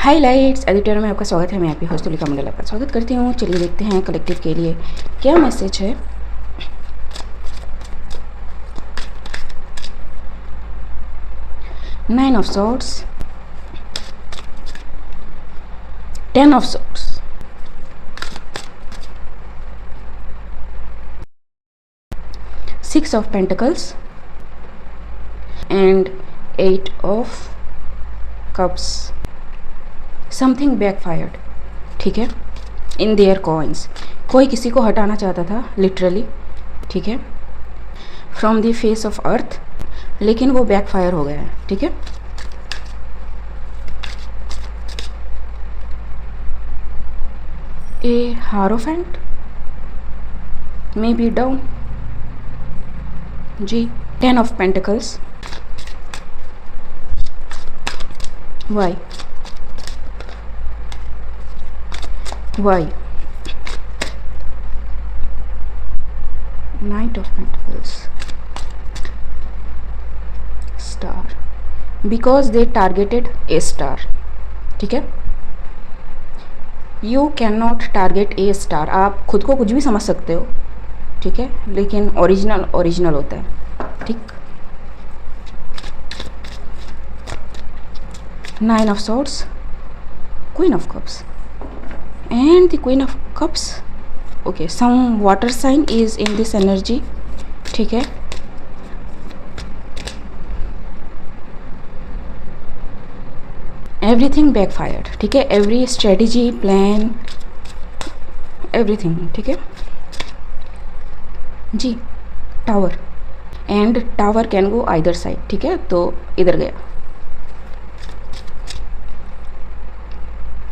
Highlights editor में आपका स्वागत है। मैं आपकी होस्ट तुलिका मंडल आपका स्वागत करती हूँ। चलिए देखते हैं कलेक्टिव के लिए क्या मैसेज है। Nine of swords, 10 of swords, six of pentacles and 8 of cups. Something backfired, ठीक है, इन देयर कॉइन्स। कोई किसी को हटाना चाहता था लिटरली, ठीक है, from the face of earth, लेकिन वो बैकफायर हो गया है, ठीक है। A hierophant may be down जी। 10 of pentacles, why Why? Knight of Pentacles, Star, because they targeted a star, ठीक है। You cannot target a star। आप खुद को कुछ भी समझ सकते हो, ठीक है, लेकिन ओरिजिनल होता है, ठीक। 9 of Swords, Queen of Cups and the Queen of Cups। okay, some water sign is in this energy, ठीक है। everything backfired, ठीक है, every strategy plan everything, ठीक है जी। Tower and tower can go either side, ठीक है, तो इधर गया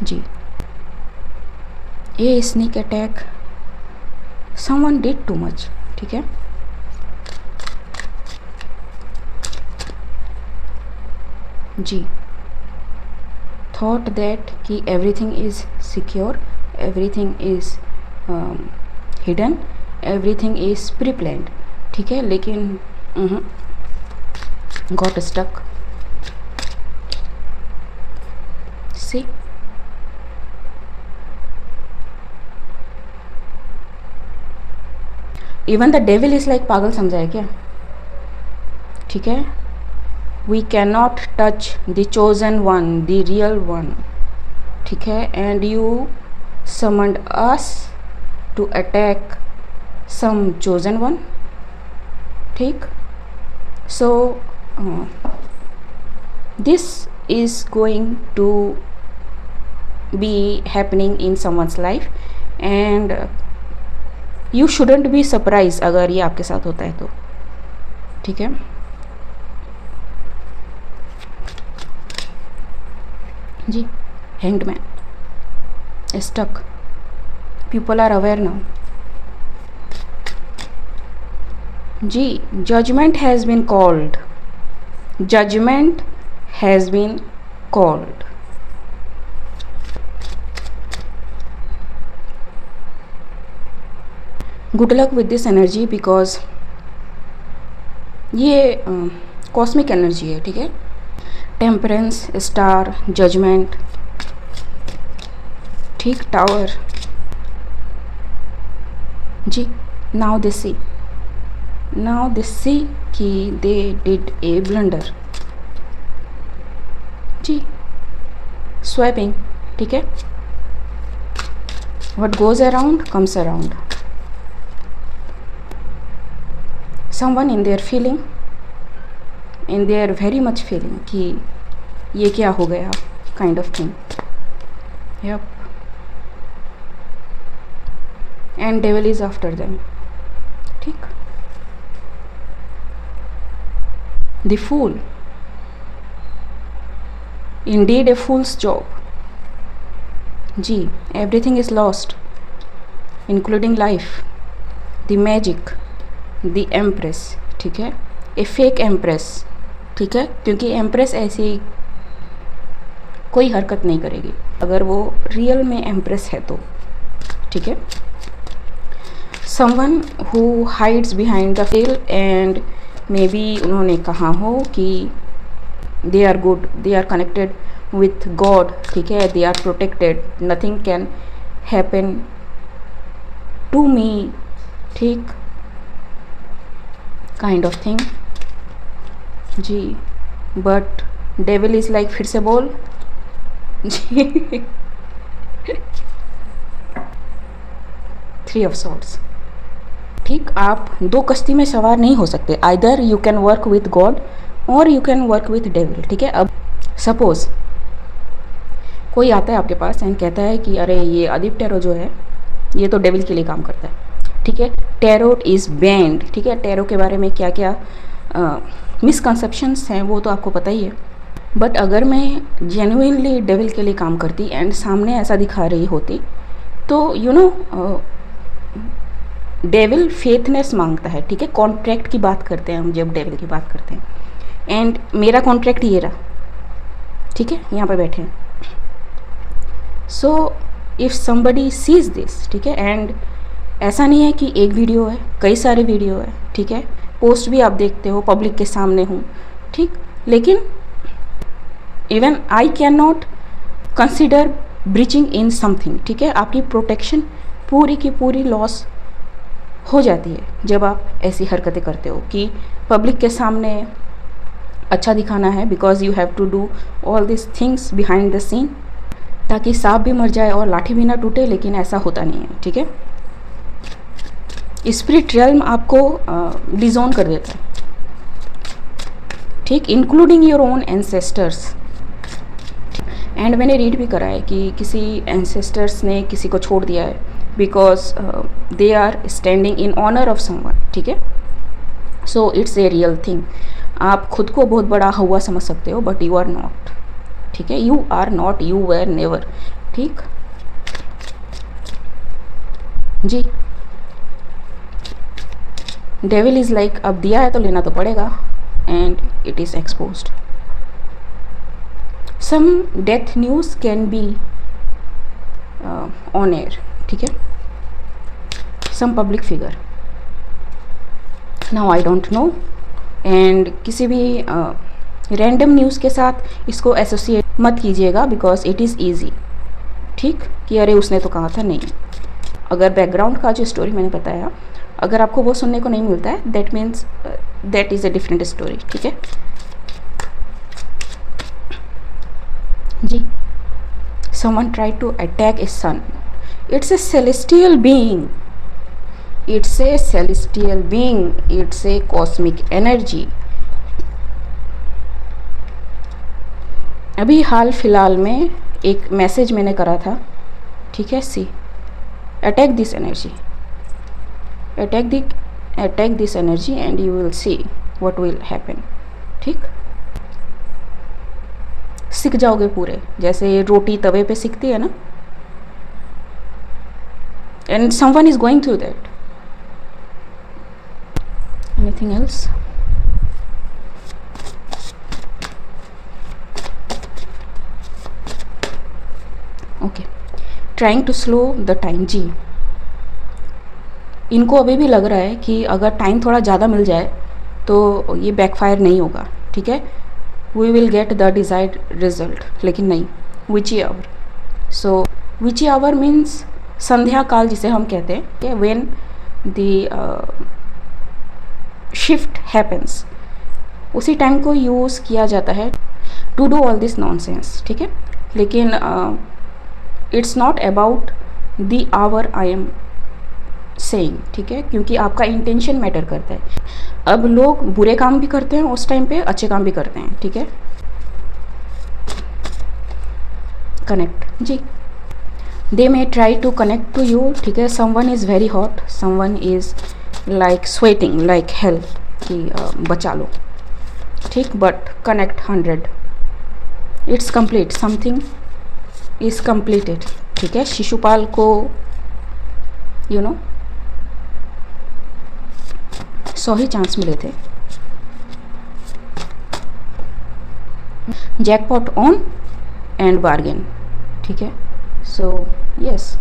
जी। A sneak attack, someone did too much, ठीक है। जी। थॉट दैट कि everything is secure, everything is hidden, everything is preplanned, ठीक है, लेकिन got stuck. See even the devil is like, पागल समझा है क्या, ठीक है। We can not touch the chosen one, the real one, ठीक है, and you summoned us to attack some chosen one, ठीक। So this is going to be happening in someone's life and you shouldn't be surprise अगर ये आपके साथ होता है तो, ठीक है। जी। Hanged man, stuck, people are aware now जी। Judgement has been called, judgement has been called. Good luck with this energy because ये कॉस्मिक एनर्जी है, ठीक है। टेम्परेंस, स्टार, जजमेंट, ठीक, टावर जी। नाउ दे सी कि दे डिड ए ब्लंडर जी। Swapping, ठीक है, what goes around comes around. someone in their feeling, in their very much feeling कि ये क्या हो गया, kind of thing, yep, and devil is after them, ठीक। the fool, indeed a fool's job जी। everything is lost including life, the magic, the empress, ठीक है, ए fake empress, ठीक है, क्योंकि एम्प्रेस ऐसी कोई हरकत नहीं करेगी अगर वो रियल में एम्प्रेस है तो, ठीक है। Someone who hides behind the veil and may be उन्होंने कहा हो कि they are good, they are connected with God, ठीक है, they are protected, nothing can happen to me, ठीक, kind of thing ji. but devil is like, फिर से बोल जी. थ्री ऑफ सॉर्ड्स, ठीक. आप दो कश्ती में सवार नहीं हो सकते. Either you can work with God or you can work with devil, ठीक है. अब सपोज कोई आता है आपके पास एंड कहता है कि अरे ये अदीप टैरो जो है ये तो डेविल के लिए काम करता है, ठीक है. टैरोट इज़ बैंड, ठीक है. टैरो के बारे में क्या क्या मिसकंसेप्शंस हैं वो तो आपको पता ही है. बट अगर मैं जेन्युइनली डेविल के लिए काम करती एंड सामने ऐसा दिखा रही होती तो यू नो डेविल फेथनेस मांगता है, ठीक है. कॉन्ट्रैक्ट की बात करते हैं हम जब डेविल की बात करते हैं. एंड मेरा कॉन्ट्रैक्ट ये रहा, ठीक है, यहाँ पे बैठे हैं. So if somebody sees this, ठीक है, एंड ऐसा नहीं है कि एक वीडियो है, कई सारे वीडियो है, ठीक है. पोस्ट भी आप देखते हो, पब्लिक के सामने हूँ, ठीक. लेकिन even I can not consider breaching in something, ठीक है. आपकी प्रोटेक्शन पूरी की पूरी लॉस हो जाती है जब आप ऐसी हरकतें करते हो कि पब्लिक के सामने अच्छा दिखाना है, because you have to do all this things behind the scene, ताकि सांप भी मर जाए और लाठी भी ना टूटे. लेकिन ऐसा होता नहीं है, ठीक है. स्पिरिट रियल्म आपको डिजोन कर देता है, ठीक, including your own ancestors. And मैंने रीड भी करा है कि किसी एंसेस्टर्स ने किसी को छोड़ दिया है because they are standing in honour of someone, ठीक है. So it's a real thing. आप खुद को बहुत बड़ा हुआ समझ सकते हो बट यू आर नॉट, ठीक है. You are not, you were never, ठीक जी. डेविल इज़ लाइक, अब दिया है तो लेना तो पड़ेगा and it is exposed. Some death news can be on air, ठीक है. Some public figure, now I don't know. And किसी भी रैंडम न्यूज़ के साथ इसको एसोसिएट मत कीजिएगा बिकॉज इट इज़ ईजी, ठीक, कि अरे उसने तो कहा था. नहीं, अगर बैकग्राउंड का जो स्टोरी मैंने बताया अगर आपको वो सुनने को नहीं मिलता है that means that is a different story, ठीक है जी. someone tried to attack a sun. It's a celestial being, it's a celestial being, it's a cosmic energy. अभी हाल फिलहाल में एक मैसेज मैंने करा था, ठीक है. See attack this energy, attack this energy and you will see what will happen, ठीक. सिक जाओगे पूरे, जैसे रोटी तवे पे सिकती है ना. And someone is going through that. Anything else? Okay, trying to slow the time. जी, इनको अभी भी लग रहा है कि अगर टाइम थोड़ा ज़्यादा मिल जाए तो ये बैकफायर नहीं होगा, ठीक है. We will get the desired result. लेकिन नहीं, witchy hour. So witchy hour means संध्या काल जिसे हम कहते हैं, व्हेन द शिफ्ट हैपन्स, उसी टाइम को यूज़ किया जाता है to do all this nonsense, ठीक है. लेकिन it's not about the hour I am saying, ठीक है, क्योंकि आपका इंटेंशन मैटर करता है. अब लोग बुरे काम भी करते हैं उस टाइम पे, अच्छे काम भी करते हैं, ठीक है. कनेक्ट जी, they may try to connect to you, ठीक है. Someone is very hot, someone is like sweating like hell कि बचा लो, ठीक. But connect 100, it's complete, something is completed, ठीक है. शिशुपाल को यू नो 100 ही चांस मिले थे. जैकपॉट ऑन एंड बार्गेन, ठीक है. So yes,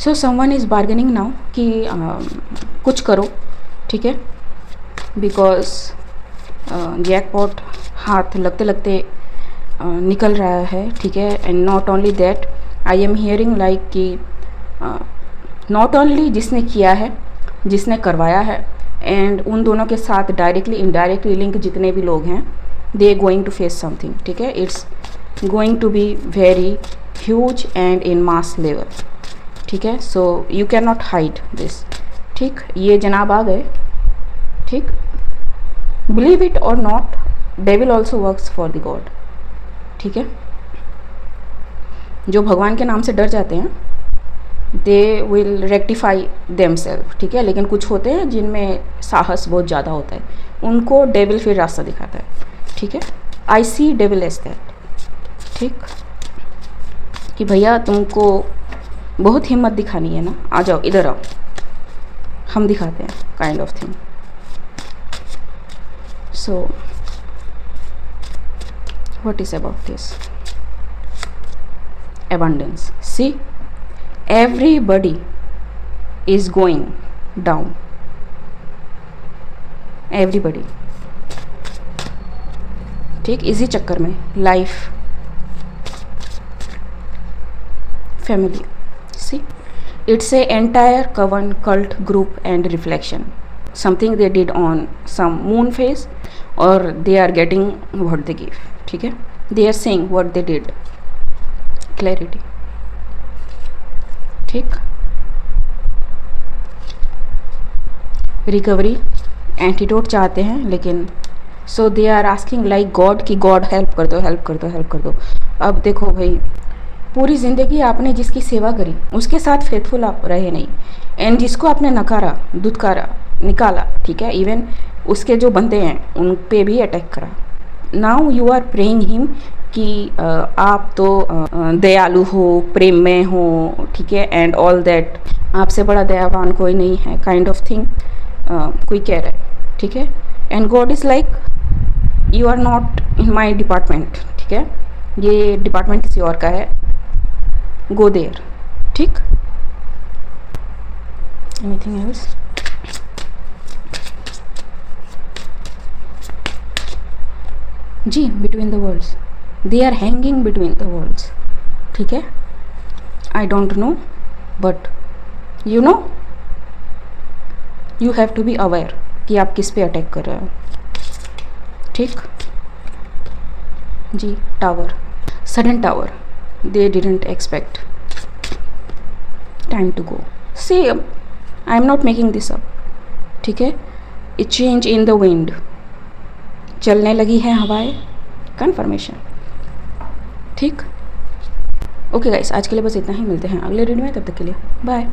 so someone is bargaining now कि कुछ करो, ठीक है, बिकॉज जैकपॉट हाथ लगते लगते निकल रहा है, ठीक है। And not only that, I am hearing like कि नॉट ओनली जिसने किया है, जिसने करवाया है, एंड उन दोनों के साथ डायरेक्टली इनडायरेक्टली लिंक जितने भी लोग हैं, they going to face something, ठीक है। It's going to be very huge and in mass level, ठीक है। So you can not hide this, ठीक। ये जनाब आ गए, ठीक। बिलीव इट और not, devil also works for the god, ठीक है। जो भगवान के नाम से डर जाते हैं, दे विल रेक्टिफाई देमसेल्फ, ठीक है। लेकिन कुछ होते हैं जिनमें साहस बहुत ज़्यादा होता है, उनको डेविल फिर रास्ता दिखाता है, ठीक है। आई सी डेविल एज दैट, ठीक, कि भैया तुमको बहुत हिम्मत दिखानी है ना, आ जाओ इधर आओ, हम दिखाते हैं, kind of thing. So what is about this abundance? See, everybody is going down, everybody, ठीक। इसी चक्कर में life, family, see, it's a entire coven, cult, group and reflection, something they did on some moon phase, or they are getting what they give, ठीक है। they are saying what they did, clarity, ठीक। Recovery, antidote चाहते हैं, लेकिन so they are asking like God कि God help कर दो, help कर दो, हेल्प कर दो। अब देखो भाई, पूरी ज़िंदगी आपने जिसकी सेवा करी उसके साथ फेथफुल आप रहे नहीं, एंड जिसको आपने नकारा, दुत्कारा, निकाला, ठीक है, इवन उसके जो बंदे हैं उन पे भी अटैक करा। Now you are praying him कि आप तो दयालु हो, प्रेम में हो, ठीक है, एंड ऑल दैट, आपसे बड़ा दयावान कोई नहीं है, काइंड ऑफ थिंग कोई कह रहा है, ठीक है। And God is like you are not in my department, ठीक है, ये डिपार्टमेंट किसी और का है, गो देयर, ठीक। Anything else? जी, between the worlds, they are hanging between the worlds, ठीक है। I don't know, but you know, you have to be aware कि आप किस पे अटैक कर रहे हो, ठीक। जी, tower, sudden tower, they didn't expect, time to go. C, I am not making this up, ठीक है। ए चेंज इन द विंड, चलने लगी है हवाएं, कन्फर्मेशन, ठीक। ओके गाइस, आज के लिए बस इतना ही, मिलते हैं अगले वीडियो में, तब तक के लिए बाय।